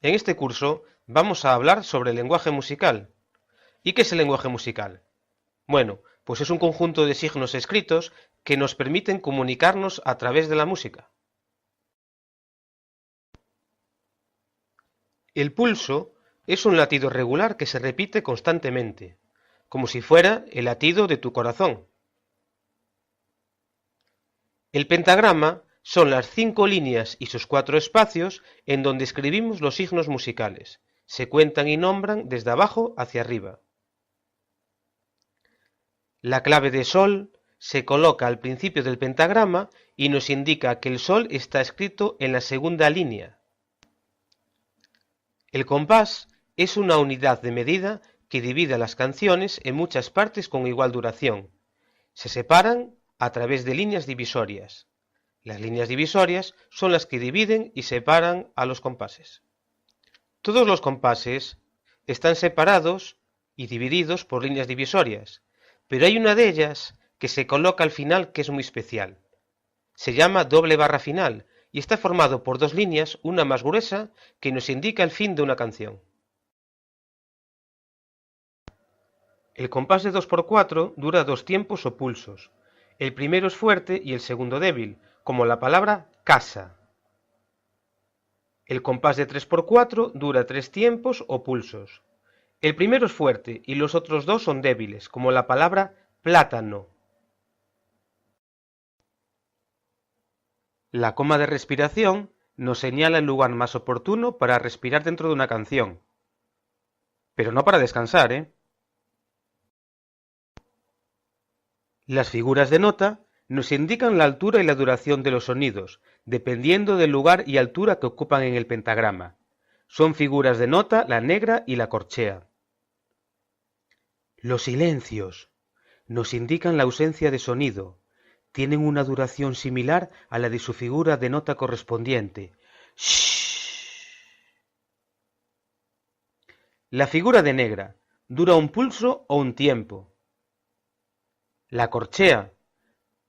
En este curso vamos a hablar sobre el lenguaje musical. ¿Y qué es el lenguaje musical? Bueno, pues es un conjunto de signos escritos que nos permiten comunicarnos a través de la música. El pulso es un latido regular que se repite constantemente, como si fuera el latido de tu corazón. El pentagrama son las 5 líneas y sus 4 espacios en donde escribimos los signos musicales. Se cuentan y nombran desde abajo hacia arriba. La clave de sol se coloca al principio del pentagrama y nos indica que el sol está escrito en la segunda línea. El compás es una unidad de medida que divide las canciones en muchas partes con igual duración. Se separan a través de líneas divisorias. Las líneas divisorias son las que dividen y separan a los compases. Todos los compases están separados y divididos por líneas divisorias, pero hay una de ellas que se coloca al final que es muy especial. Se llama doble barra final y está formado por dos líneas, una más gruesa, que nos indica el fin de una canción. El compás de 2×4 dura dos tiempos o pulsos. El primero es fuerte y el segundo débil, como la palabra casa. El compás de 3×4 dura tres tiempos o pulsos. El primero es fuerte y los otros dos son débiles, como la palabra plátano. La coma de respiración nos señala el lugar más oportuno para respirar dentro de una canción. Pero no para descansar, ¿eh? Las figuras de nota nos indican la altura y la duración de los sonidos, dependiendo del lugar y altura que ocupan en el pentagrama. Son figuras de nota la negra y la corchea. Los silencios nos indican la ausencia de sonido. Tienen una duración similar a la de su figura de nota correspondiente. Shhh. La figura de negra dura un pulso o un tiempo. La corchea,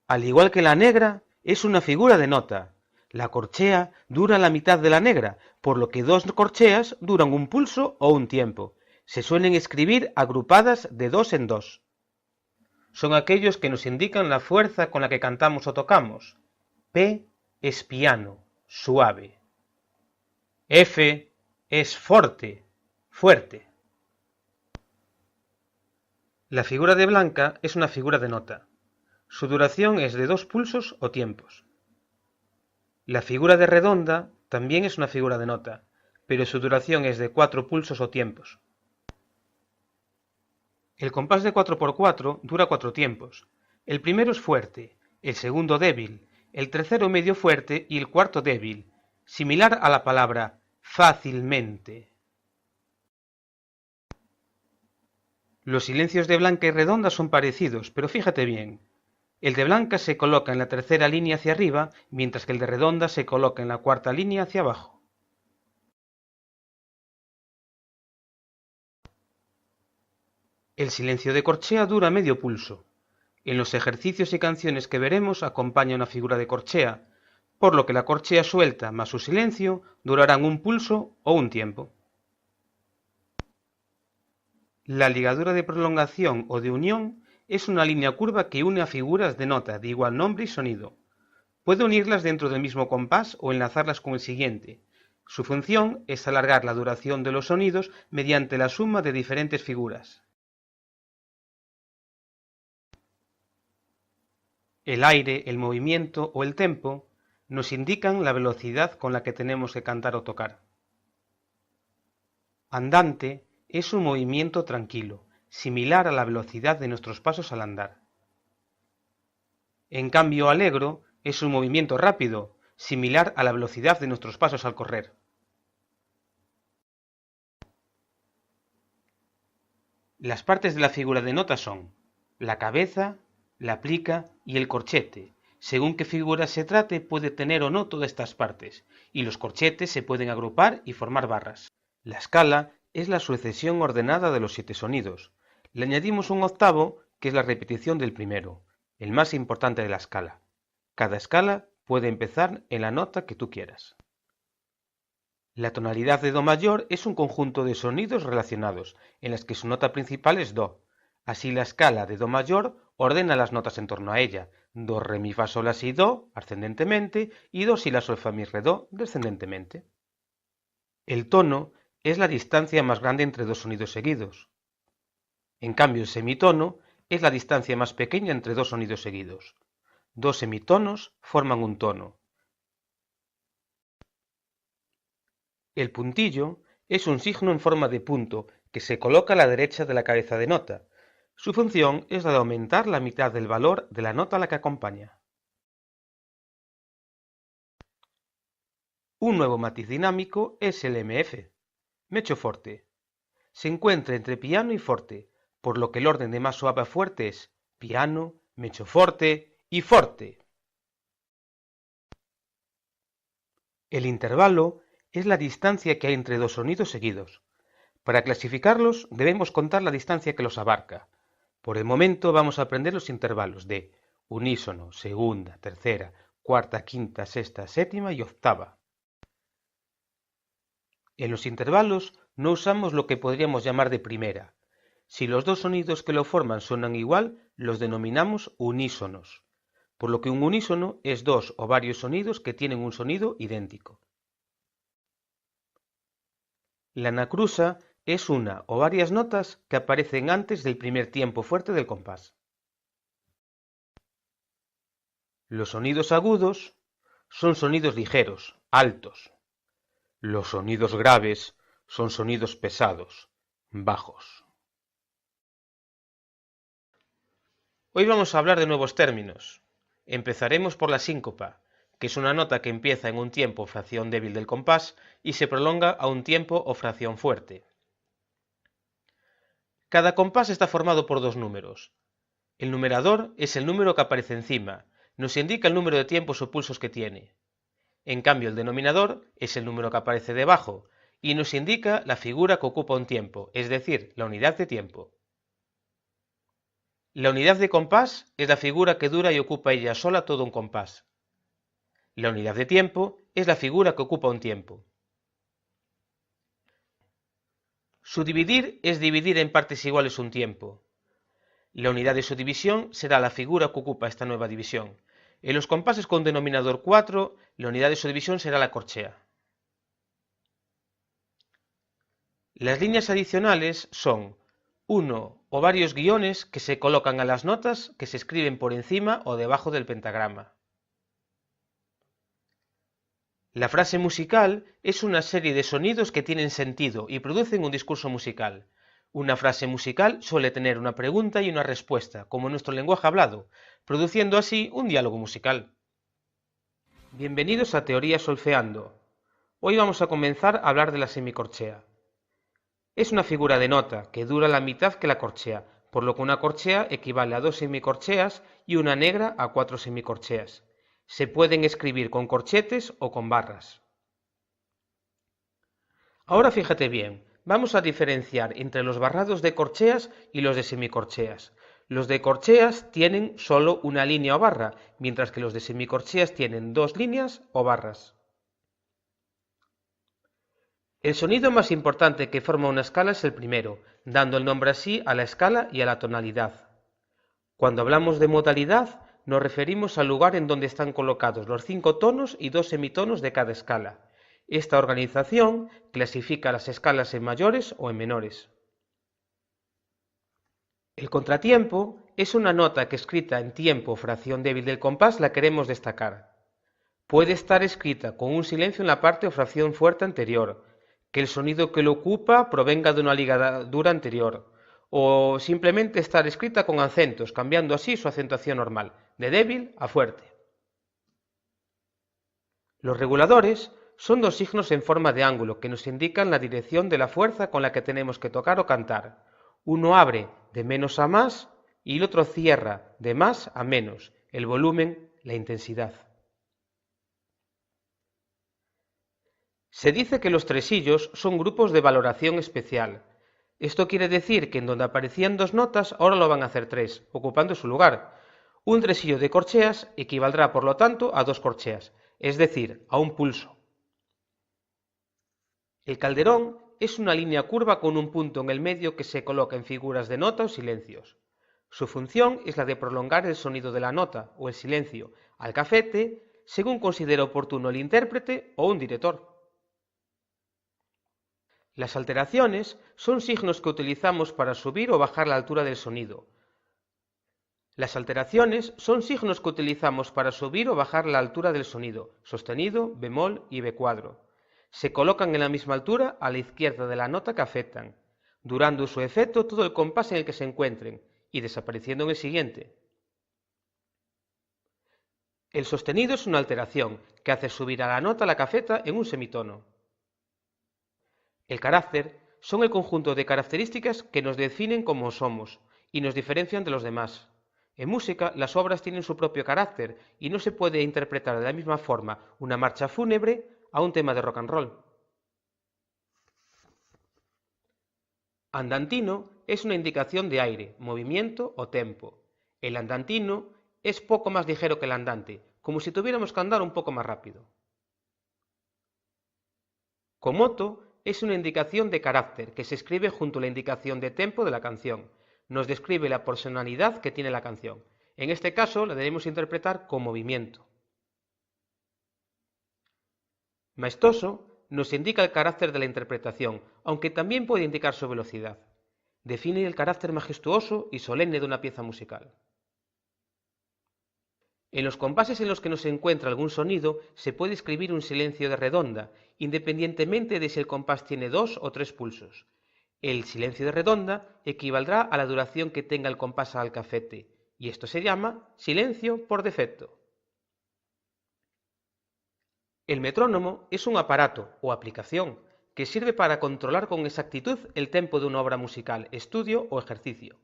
al igual que la negra, es una figura de nota. La corchea dura la mitad de la negra, por lo que dos corcheas duran un pulso o un tiempo. Se suelen escribir agrupadas de dos en dos. Son aquellos que nos indican la fuerza con la que cantamos o tocamos. P es piano, suave. F es forte, fuerte. La figura de blanca es una figura de nota. Su duración es de dos pulsos o tiempos. La figura de redonda también es una figura de nota, pero su duración es de 4 pulsos o tiempos. El compás de 4×4 dura 4 tiempos. El primero es fuerte, el segundo débil, el tercero medio fuerte y el cuarto débil, similar a la palabra fácilmente. Los silencios de blanca y redonda son parecidos, pero fíjate bien. El de blanca se coloca en la tercera línea hacia arriba, mientras que el de redonda se coloca en la cuarta línea hacia abajo. El silencio de corchea dura medio pulso. En los ejercicios y canciones que veremos acompaña una figura de corchea, por lo que la corchea suelta más su silencio durarán un pulso o un tiempo. La ligadura de prolongación o de unión es una línea curva que une a figuras de nota de igual nombre y sonido. Puede unirlas dentro del mismo compás o enlazarlas con el siguiente. Su función es alargar la duración de los sonidos mediante la suma de diferentes figuras. El aire, el movimiento o el tempo nos indican la velocidad con la que tenemos que cantar o tocar. Andante es un movimiento tranquilo, similar a la velocidad de nuestros pasos al andar. En cambio, alegro es un movimiento rápido, similar a la velocidad de nuestros pasos al correr. Las partes de la figura de nota son la cabeza, la plica y el corchete. Según qué figura se trate, puede tener o no todas estas partes, y los corchetes se pueden agrupar y formar barras. La escala es la sucesión ordenada de los 7 sonidos. Le añadimos un octavo, que es la repetición del primero, el más importante de la escala. Cada escala puede empezar en la nota que tú quieras. La tonalidad de Do mayor es un conjunto de sonidos relacionados, en las que su nota principal es Do. Así la escala de Do mayor ordena las notas en torno a ella: Do, re, mi, fa, sol, la, si, do, ascendentemente, y do, si, la, sol, fa, mi, re, do, descendentemente. El tono es la distancia más grande entre dos sonidos seguidos. En cambio, el semitono es la distancia más pequeña entre dos sonidos seguidos. Dos semitonos forman un tono. El puntillo es un signo en forma de punto que se coloca a la derecha de la cabeza de nota. Su función es la de aumentar la mitad del valor de la nota a la que acompaña. Un nuevo matiz dinámico es el MF, mecho forte. Se encuentra entre piano y forte, por lo que el orden de más suave a fuerte es piano, mecho forte y forte. El intervalo es la distancia que hay entre dos sonidos seguidos. Para clasificarlos debemos contar la distancia que los abarca. Por el momento vamos a aprender los intervalos de unísono, segunda, tercera, cuarta, quinta, sexta, séptima y octava. En los intervalos no usamos lo que podríamos llamar de primera. Si los dos sonidos que lo forman suenan igual, los denominamos unísonos, por lo que un unísono es dos o varios sonidos que tienen un sonido idéntico. La anacrusa es una o varias notas que aparecen antes del primer tiempo fuerte del compás. Los sonidos agudos son sonidos ligeros, altos. Los sonidos graves son sonidos pesados, bajos. Hoy vamos a hablar de nuevos términos. Empezaremos por la síncopa, que es una nota que empieza en un tiempo o fracción débil del compás y se prolonga a un tiempo o fracción fuerte. Cada compás está formado por dos números. El numerador es el número que aparece encima, nos indica el número de tiempos o pulsos que tiene. En cambio, el denominador es el número que aparece debajo y nos indica la figura que ocupa un tiempo, es decir, la unidad de tiempo. La unidad de compás es la figura que dura y ocupa ella sola todo un compás. La unidad de tiempo es la figura que ocupa un tiempo. Subdividir es dividir en partes iguales un tiempo. La unidad de subdivisión será la figura que ocupa esta nueva división. En los compases con denominador 4, la unidad de subdivisión será la corchea. Las líneas adicionales son uno o varios guiones que se colocan a las notas que se escriben por encima o debajo del pentagrama. La frase musical es una serie de sonidos que tienen sentido y producen un discurso musical. Una frase musical suele tener una pregunta y una respuesta, como en nuestro lenguaje hablado, produciendo así un diálogo musical. Bienvenidos a Teoría Solfeando. Hoy vamos a comenzar a hablar de la semicorchea. Es una figura de nota que dura la mitad que la corchea, por lo que una corchea equivale a 2 semicorcheas y una negra a 4 semicorcheas. Se pueden escribir con corchetes o con barras. Ahora fíjate bien, vamos a diferenciar entre los barrados de corcheas y los de semicorcheas. Los de corcheas tienen solo una línea o barra, mientras que los de semicorcheas tienen dos líneas o barras. El sonido más importante que forma una escala es el primero, dando el nombre así a la escala y a la tonalidad. Cuando hablamos de modalidad, nos referimos al lugar en donde están colocados los 5 tonos y 2 semitonos de cada escala. Esta organización clasifica las escalas en mayores o en menores. El contratiempo es una nota que escrita en tiempo o fracción débil del compás la queremos destacar. Puede estar escrita con un silencio en la parte o fracción fuerte anterior, que el sonido que lo ocupa provenga de una ligadura anterior, o simplemente estar escrita con acentos, cambiando así su acentuación normal, de débil a fuerte. Los reguladores son dos signos en forma de ángulo que nos indican la dirección de la fuerza con la que tenemos que tocar o cantar. Uno abre de menos a más y el otro cierra de más a menos, el volumen, la intensidad. Se dice que los tresillos son grupos de valoración especial. Esto quiere decir que en donde aparecían dos notas, ahora lo van a hacer tres, ocupando su lugar. Un tresillo de corcheas equivaldrá, por lo tanto, a dos corcheas, es decir, a un pulso. El calderón es una línea curva con un punto en el medio que se coloca en figuras de nota o silencios. Su función es la de prolongar el sonido de la nota o el silencio al cafete según considere oportuno el intérprete o un director. Las alteraciones son signos que utilizamos para subir o bajar la altura del sonido. Las alteraciones son signos que utilizamos para subir o bajar la altura del sonido, sostenido, bemol y B cuadro. Se colocan en la misma altura a la izquierda de la nota que afectan, durando su efecto todo el compás en el que se encuentren y desapareciendo en el siguiente. El sostenido es una alteración que hace subir a la nota la cafeta en un semitono. El carácter son el conjunto de características que nos definen como somos y nos diferencian de los demás. En música, las obras tienen su propio carácter y no se puede interpretar de la misma forma una marcha fúnebre a un tema de rock and roll. Andantino es una indicación de aire, movimiento o tempo. El andantino es poco más ligero que el andante, como si tuviéramos que andar un poco más rápido. Comoto es una indicación de carácter que se escribe junto a la indicación de tempo de la canción. Nos describe la personalidad que tiene la canción. En este caso la debemos interpretar con movimiento. Maestoso nos indica el carácter de la interpretación, aunque también puede indicar su velocidad. Define el carácter majestuoso y solemne de una pieza musical. En los compases en los que no se encuentra algún sonido, se puede escribir un silencio de redonda, independientemente de si el compás tiene 2 o 3 pulsos. El silencio de redonda equivaldrá a la duración que tenga el compás al cafete, y esto se llama silencio por defecto. El metrónomo es un aparato o aplicación que sirve para controlar con exactitud el tempo de una obra musical, estudio o ejercicio.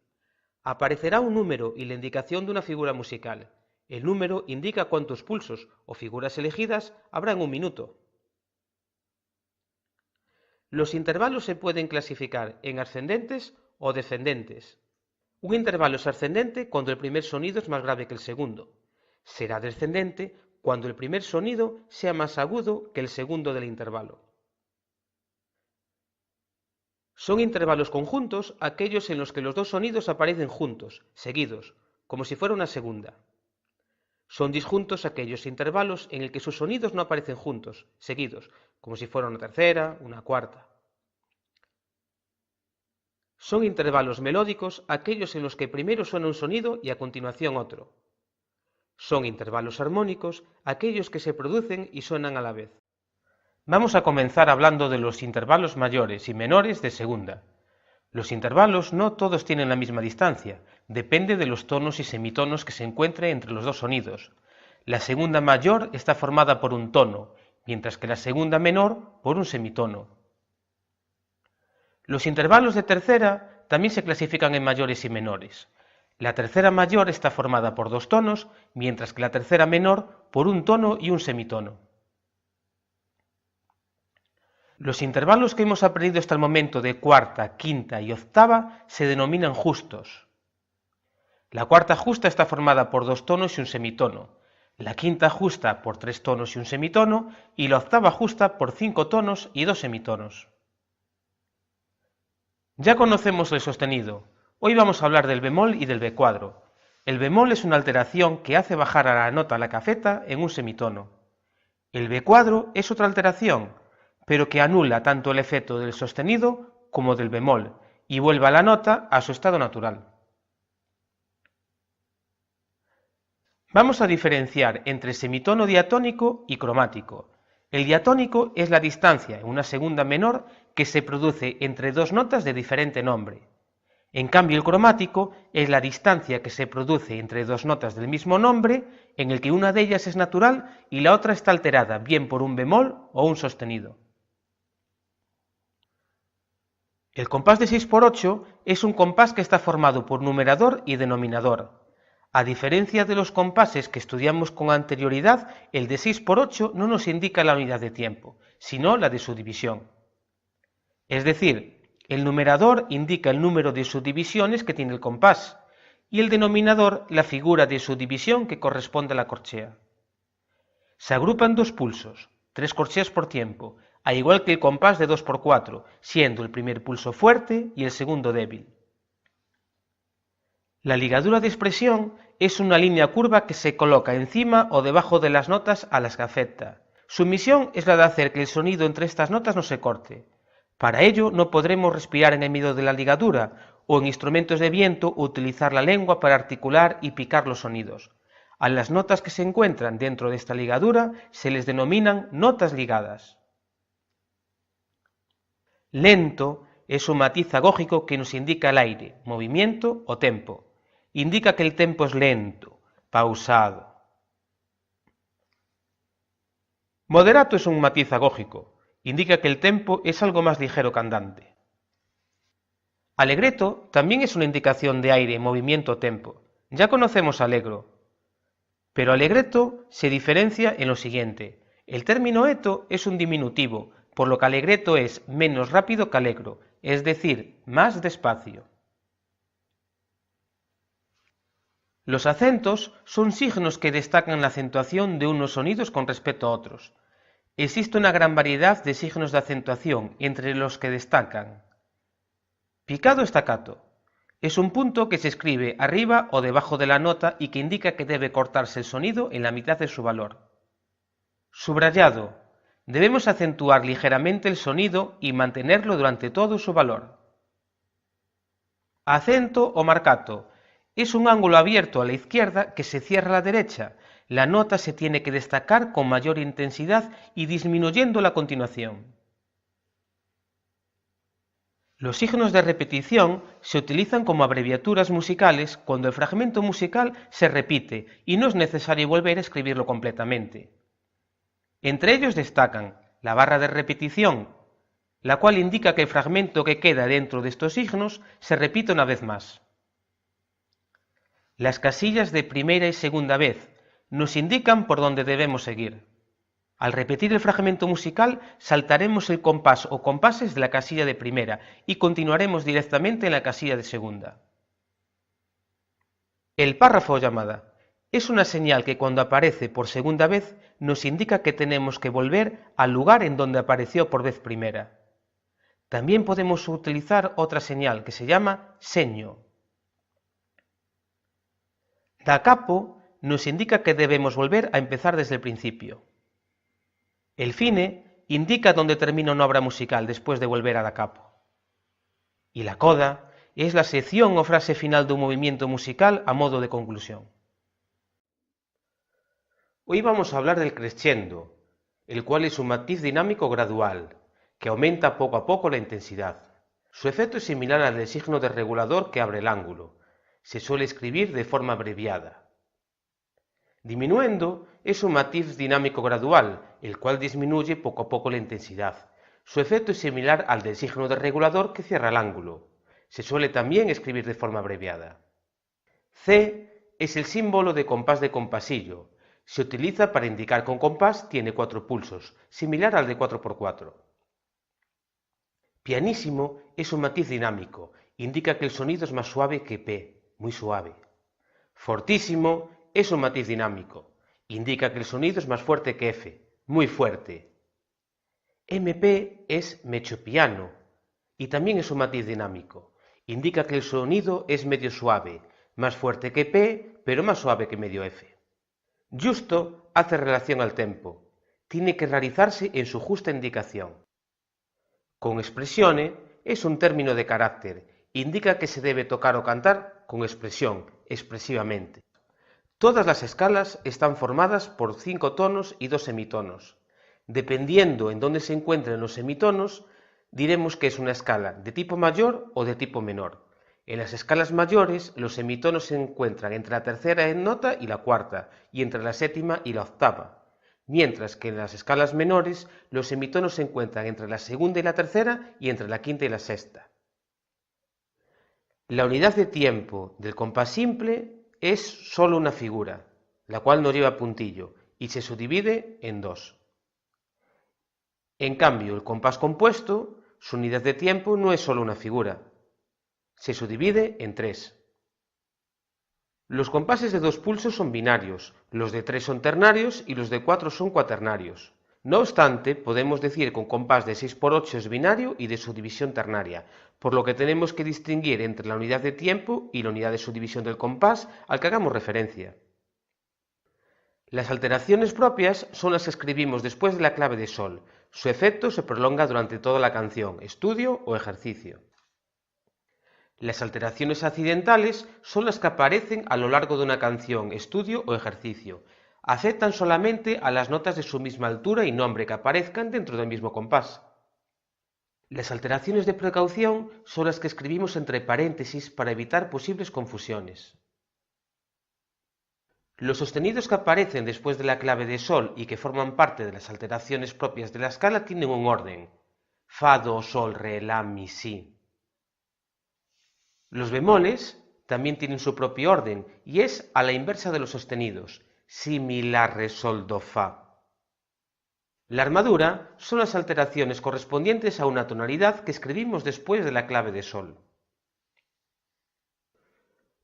Aparecerá un número y la indicación de una figura musical. El número indica cuántos pulsos o figuras elegidas habrá en un minuto. Los intervalos se pueden clasificar en ascendentes o descendentes. Un intervalo es ascendente cuando el primer sonido es más grave que el segundo. Será descendente cuando el primer sonido sea más agudo que el segundo del intervalo. Son intervalos conjuntos aquellos en los que los dos sonidos aparecen juntos, seguidos, como si fuera una segunda. Son disjuntos aquellos intervalos en el que sus sonidos no aparecen juntos, seguidos, como si fuera una tercera, una cuarta. Son intervalos melódicos aquellos en los que primero suena un sonido y a continuación otro. Son intervalos armónicos aquellos que se producen y suenan a la vez. Vamos a comenzar hablando de los intervalos mayores y menores de segunda. Los intervalos no todos tienen la misma distancia, depende de los tonos y semitonos que se encuentren entre los dos sonidos. La segunda mayor está formada por un tono, mientras que la segunda menor por un semitono. Los intervalos de tercera también se clasifican en mayores y menores. La tercera mayor está formada por dos tonos, mientras que la tercera menor por un tono y un semitono. Los intervalos que hemos aprendido hasta el momento de cuarta, quinta y octava se denominan justos. La cuarta justa está formada por dos tonos y un semitono, la quinta justa por tres tonos y un semitono y la octava justa por 5 tonos y 2 semitonos. Ya conocemos el sostenido, hoy vamos a hablar del bemol y del B cuadro. El bemol es una alteración que hace bajar a la nota la cafeta en un semitono. El B cuadro es otra alteración, pero que anula tanto el efecto del sostenido como del bemol y vuelve a la nota a su estado natural. Vamos a diferenciar entre semitono diatónico y cromático. El diatónico es la distancia en una segunda menor que se produce entre dos notas de diferente nombre. En cambio, el cromático es la distancia que se produce entre dos notas del mismo nombre en el que una de ellas es natural y la otra está alterada, bien por un bemol o un sostenido. El compás de 6×8 es un compás que está formado por numerador y denominador. A diferencia de los compases que estudiamos con anterioridad, el de 6×8 no nos indica la unidad de tiempo, sino la de su división. Es decir, el numerador indica el número de subdivisiones que tiene el compás y el denominador la figura de subdivisión que corresponde a la corchea. Se agrupan dos pulsos, 3 corcheas por tiempo, al igual que el compás de 2×4, siendo el primer pulso fuerte y el segundo débil. La ligadura de expresión es una línea curva que se coloca encima o debajo de las notas a las que afecta. Su misión es la de hacer que el sonido entre estas notas no se corte. Para ello no podremos respirar en el medio de la ligadura o en instrumentos de viento utilizar la lengua para articular y picar los sonidos. A las notas que se encuentran dentro de esta ligadura se les denominan notas ligadas. Lento es un matiz agógico que nos indica el aire, movimiento o tempo. Indica que el tempo es lento, pausado. Moderato es un matiz agógico. Indica que el tempo es algo más ligero que andante. Allegretto también es una indicación de aire, movimiento o tempo. Ya conocemos allegro, pero allegretto se diferencia en lo siguiente. El término etto es un diminutivo, por lo que allegretto es menos rápido que allegro, es decir, más despacio. Los acentos son signos que destacan la acentuación de unos sonidos con respecto a otros. Existe una gran variedad de signos de acentuación, entre los que destacan: picado staccato. Es un punto que se escribe arriba o debajo de la nota y que indica que debe cortarse el sonido en la mitad de su valor. Subrayado. Debemos acentuar ligeramente el sonido y mantenerlo durante todo su valor. Acento o marcato. Es un ángulo abierto a la izquierda que se cierra a la derecha. La nota se tiene que destacar con mayor intensidad y disminuyéndola a continuación. Los signos de repetición se utilizan como abreviaturas musicales cuando el fragmento musical se repite y no es necesario volver a escribirlo completamente. Entre ellos destacan la barra de repetición, la cual indica que el fragmento que queda dentro de estos signos se repite una vez más. Las casillas de primera y segunda vez nos indican por dónde debemos seguir. Al repetir el fragmento musical, saltaremos el compás o compases de la casilla de primera y continuaremos directamente en la casilla de segunda. El párrafo o llamada es una señal que cuando aparece por segunda vez nos indica que tenemos que volver al lugar en donde apareció por vez primera. También podemos utilizar otra señal que se llama segno. Da capo nos indica que debemos volver a empezar desde el principio. El fine indica dónde termina una obra musical después de volver a da capo. Y la coda es la sección o frase final de un movimiento musical a modo de conclusión. Hoy vamos a hablar del crescendo, el cual es un matiz dinámico gradual, que aumenta poco a poco la intensidad. Su efecto es similar al del signo de regulador que abre el ángulo. Se suele escribir de forma abreviada. Diminuendo es un matiz dinámico gradual, el cual disminuye poco a poco la intensidad. Su efecto es similar al del signo de regulador que cierra el ángulo. Se suele también escribir de forma abreviada. C es el símbolo de compás de compasillo. Se utiliza para indicar que un compás tiene 4 pulsos, similar al de 4×4. Pianissimo es un matiz dinámico, indica que el sonido es más suave que P, muy suave. Fortissimo es un matiz dinámico, indica que el sonido es más fuerte que F, muy fuerte. MP es mezzopiano y también es un matiz dinámico, indica que el sonido es medio suave, más fuerte que P, pero más suave que medio F. Giusto hace relación al tempo, tiene que realizarse en su justa indicación. Con espressione es un término de carácter, indica que se debe tocar o cantar con expresión, expresivamente. Todas las escalas están formadas por 5 tonos y 2 semitonos. Dependiendo en dónde se encuentren los semitonos, diremos que es una escala de tipo mayor o de tipo menor. En las escalas mayores, los semitonos se encuentran entre la tercera nota y la cuarta, y entre la séptima y la octava. Mientras que en las escalas menores, los semitonos se encuentran entre la segunda y la tercera y entre la quinta y la sexta. La unidad de tiempo del compás simple es solo una figura, la cual no lleva puntillo, y se subdivide en 2. En cambio, el compás compuesto, su unidad de tiempo no es solo una figura, se subdivide en 3. Los compases de 2 pulsos son binarios, los de 3 son ternarios y los de 4 son cuaternarios. No obstante, podemos decir que un compás de 6×8 es binario y de subdivisión ternaria, por lo que tenemos que distinguir entre la unidad de tiempo y la unidad de subdivisión del compás al que hagamos referencia. Las alteraciones propias son las que escribimos después de la clave de sol. Su efecto se prolonga durante toda la canción, estudio o ejercicio. Las alteraciones accidentales son las que aparecen a lo largo de una canción, estudio o ejercicio. Afectan solamente a las notas de su misma altura y nombre que aparezcan dentro del mismo compás. Las alteraciones de precaución son las que escribimos entre paréntesis para evitar posibles confusiones. Los sostenidos que aparecen después de la clave de sol y que forman parte de las alteraciones propias de la escala tienen un orden: fa, do, sol, re, la, mi, si. Los bemoles también tienen su propio orden y es a la inversa de los sostenidos: si, mi, la, re, sol, do, fa. La armadura son las alteraciones correspondientes a una tonalidad que escribimos después de la clave de sol.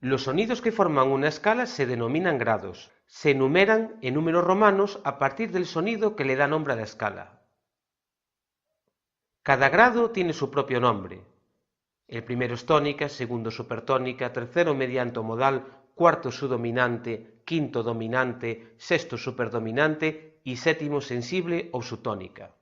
Los sonidos que forman una escala se denominan grados. Se enumeran en números romanos a partir del sonido que le da nombre a la escala. Cada grado tiene su propio nombre. El primero es tónica, segundo supertónica, tercero medianto modal, cuarto subdominante, quinto dominante, sexto superdominante y séptimo sensible o subtónica.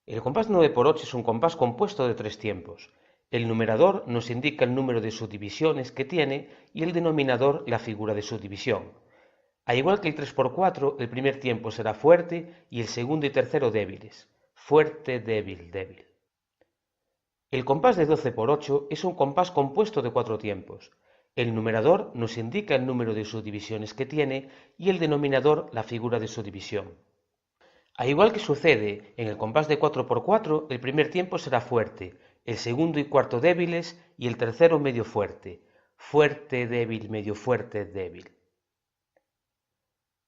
El compás 9×8 es un compás compuesto de 3 tiempos. El numerador nos indica el número de subdivisiones que tiene y el denominador la figura de subdivisión. Al igual que el 3×4, el primer tiempo será fuerte y el segundo y tercero débiles. Fuerte, débil, débil. El compás de 12×8 es un compás compuesto de 4 tiempos. El numerador nos indica el número de subdivisiones que tiene y el denominador la figura de subdivisión. Al igual que sucede en el compás de 4×4, el primer tiempo será fuerte, el segundo y cuarto débiles y el tercero medio fuerte. Fuerte, débil, medio fuerte, débil.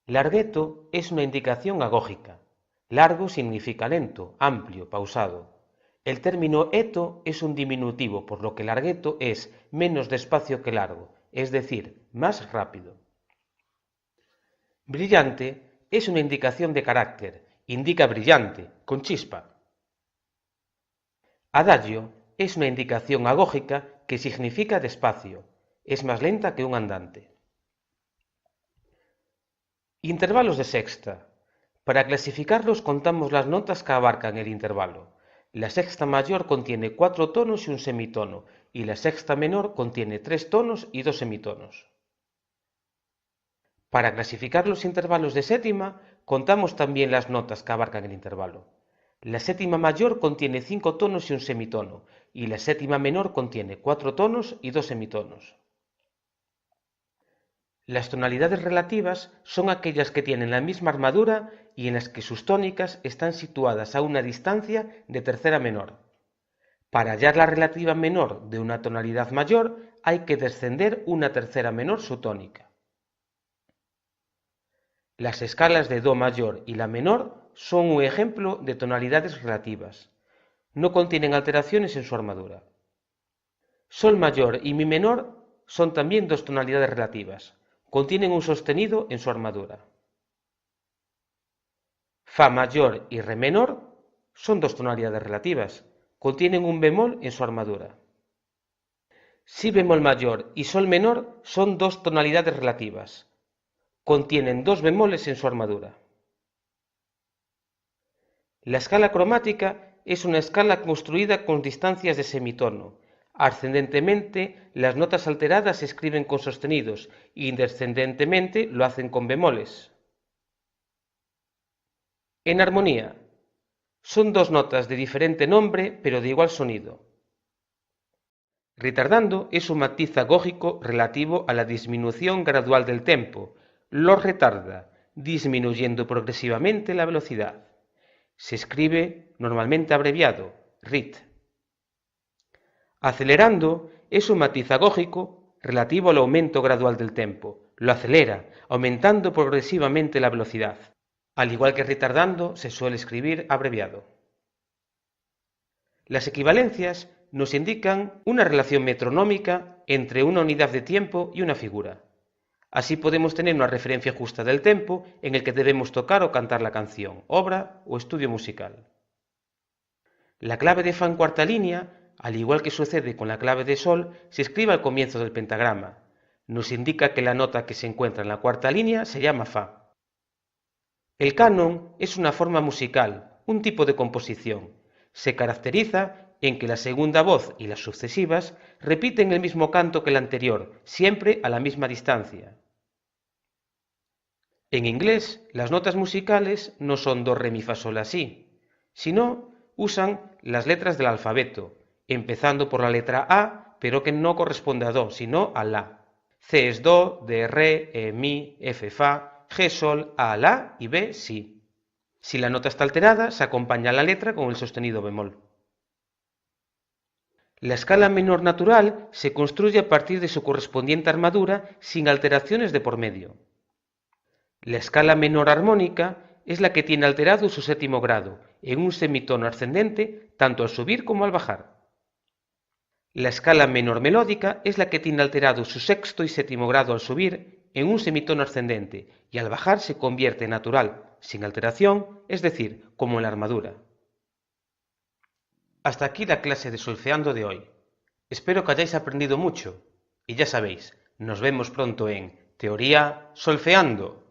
Largueto es una indicación agógica. Largo significa lento, amplio, pausado. El término eto es un diminutivo, por lo que largueto es menos despacio que largo, es decir, más rápido. Brillante es una indicación de carácter, indica brillante, con chispa. Adagio es una indicación agógica que significa despacio, es más lenta que un andante. Intervalos de sexta. Para clasificarlos contamos las notas que abarcan el intervalo. La sexta mayor contiene 4 tonos y un semitono, y la sexta menor contiene 3 tonos y 2 semitonos. Para clasificar los intervalos de séptima, contamos también las notas que abarcan el intervalo. La séptima mayor contiene 5 tonos y un semitono, y la séptima menor contiene 4 tonos y 2 semitonos. Las tonalidades relativas son aquellas que tienen la misma armadura y en las que sus tónicas están situadas a una distancia de tercera menor. Para hallar la relativa menor de una tonalidad mayor hay que descender una tercera menor su tónica. Las escalas de Do mayor y La menor son un ejemplo de tonalidades relativas. No contienen alteraciones en su armadura. Sol mayor y Mi menor son también dos tonalidades relativas. Contienen un sostenido en su armadura. Fa mayor y Re menor son dos tonalidades relativas. Contienen un bemol en su armadura. Si bemol mayor y Sol menor son dos tonalidades relativas. Contienen dos bemoles en su armadura. La escala cromática es una escala construida con distancias de semitono. Ascendentemente, las notas alteradas se escriben con sostenidos y descendentemente lo hacen con bemoles. En armonía, son dos notas de diferente nombre pero de igual sonido. Retardando es un matiz agógico relativo a la disminución gradual del tempo. Lo retarda, disminuyendo progresivamente la velocidad. Se escribe normalmente abreviado, RIT. Acelerando es un matiz agógico relativo al aumento gradual del tempo. Lo acelera, aumentando progresivamente la velocidad. Al igual que retardando, se suele escribir abreviado. Las equivalencias nos indican una relación metronómica entre una unidad de tiempo y una figura. Así podemos tener una referencia justa del tempo en el que debemos tocar o cantar la canción, obra o estudio musical. La clave de Fa en cuarta línea, al igual que sucede con la clave de Sol, se escribe al comienzo del pentagrama. Nos indica que la nota que se encuentra en la cuarta línea se llama Fa. El canon es una forma musical, un tipo de composición. Se caracteriza en que la segunda voz y las sucesivas repiten el mismo canto que la anterior, siempre a la misma distancia. En inglés, las notas musicales no son do, re, mi, fa, sol, la, si, sino usan las letras del alfabeto, empezando por la letra A, pero que no corresponde a do, sino a la. C es do, D re, E mi, F fa, G sol, A la y B si. Si la nota está alterada, se acompaña a la letra con el sostenido bemol. La escala menor natural se construye a partir de su correspondiente armadura sin alteraciones de por medio. La escala menor armónica es la que tiene alterado su séptimo grado, en un semitono ascendente tanto al subir como al bajar. La escala menor melódica es la que tiene alterado su sexto y séptimo grado al subir en un semitono ascendente y al bajar se convierte en natural, sin alteración, es decir, como en la armadura. Hasta aquí la clase de solfeando de hoy. Espero que hayáis aprendido mucho y ya sabéis, nos vemos pronto en Teoría Solfeando.